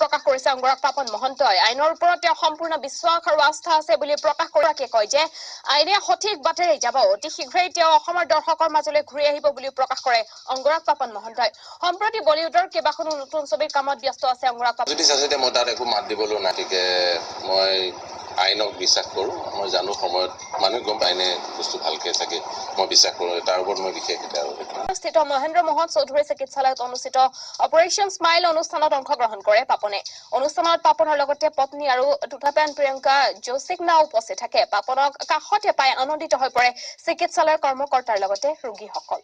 প্ৰকাশ কৰিছে অংগৰাগ পাপন মহন্তই আইনৰ ওপৰত তেওঁ সম্পূৰ্ণ বিশ্বাস আৰু আস্থা আছে বুলি প্ৰকাশ কৰাকে কয় যে আইনে সঠিক বাটেৰে যাব অতি শীঘ্ৰেই তেওঁ অসমৰ দৰ্শকৰ মাজলৈ ঘূৰি আহিব বুলি প্ৰকাশ কৰে অংগৰাগ পাপন মহন্তই সম্প্ৰতি বলিউডৰ কেইবাখনো নতুন ছবিৰ কামত ব্যস্ত আছে অংগৰাগ পাপন যদি চাজে মই তাত একো মাত দিবলৈ নাথাকে মই আইনক বিশ্বাস কৰোঁ মই জানো সময়ত মানুহ গম পাইনে বস্তু ভালকে থাকে মই বিশ্বাস কৰোঁ তাৰ ওপৰত মই বিশেষ এটা স্থিত মহেন্দ্ৰ মোহন চৌধুৰী চিকিৎসালয়ত অনুষ্ঠিত অপাৰেশ্যন স্মাইল অনুষ্ঠানত অংশগ্ৰহণ কৰে পাপনে অনুষ্ঠানত পাপনৰ লগতে পত্নী আৰু দুটাপেন প্ৰিয়ংকা জোচিকনা উপস্থিত থাকে পাপনক কাষতে পাই আনন্দিত হৈ পৰে চিকিৎসালয়ৰ কৰ্মকৰ্তাৰ লগতে ৰোগীসকল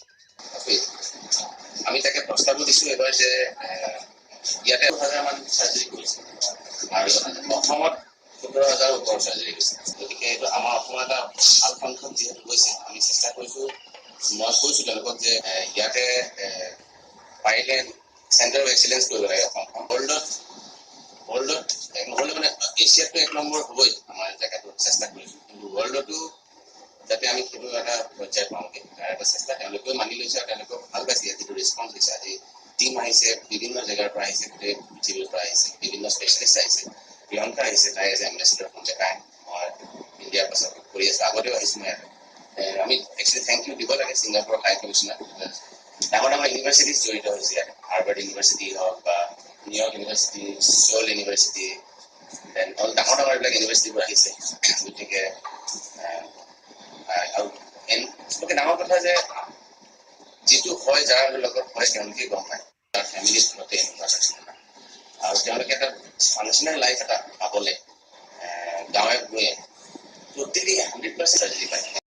আমি তাকে প্ৰস্তাৱ দিছো এবাৰ যে ইয়াতে 1000 মান সাৰ্জাৰী কৰিছে আৰু অসমত 17000 ওপৰ সাৰ্জাৰী কৰিছে গতিকে এইটো আমাৰ অসমৰ এটা ভাল সংখ্যক যিহেতু গৈছে আমি চেষ্টা কৰিছো মই কৈছো তেওঁলোকক যে ইয়াতে পাৰিলে চেণ্টাৰ অফ এক্সিলেঞ্চ কৰিব লাগে অসমখন ৱৰ্ল্ডত নহ'লে মানে এছিয়াতটো 1 নম্বৰ হ'বই আমাৰ জেগাটো চেষ্টা কৰিছো কিন্তু ৱৰ্ল্ডতো যাতে আমি সেইটো এটা পৰ্যায় পাওঁগে তাৰ এটা চেষ্টা তেওঁলোকেও মানি লৈছে আৰু তেওঁলোকক ভাল পাইছে যিটো ৰেছপন্স দিছে আজি টিম আহিছে বিভিন্ন জেগাৰ পৰা আহিছে গোটেই পৃথিৱীৰ পৰা আহিছে বিভিন্ন স্পেচিয়েলিষ্ট আহিছে প্ৰিয়ংকা আহিছে তাই এজ এম্বেচিডৰ ফ্ৰম জাপান মই ইণ্ডিয়াৰ পাছত কৰি আছো আগতেও আহিছো মই আমি একচুৱেলি থেংক ইউ দিব লাগে ছিংগাপুৰৰ হাই কমিছনাৰ ডাঙৰ ডাঙৰ ইউনিভাৰ্চিটিজ জড়িত হৈছে ইয়াত হাৰ্ভাৰ্ড ইউনিভাৰ্চিটি হওক বা নিউয়ৰ্ক ইউনিভাৰ্চিটি ছ'ল ইউনিভাৰ্চিটি দেন ডাঙৰ ডাঙৰ এইবিলাক ইউনিভাৰ্চিটিবোৰ আহিছে গতিকে আৰু চবকে ডাঙৰ কথা যে যিটো হয় যাৰ লগত হয় তেওঁলোকে গম পায় তাৰ ফেমিলিৰ মতে এনেকুৱা আছে আৰু তেওঁলোকে এটা ফাংচনেল লাইফ এটা পাবলৈ গাঁৱে ভূঞে প্ৰত্যেকেই 100% সাৰ্জাৰী পায়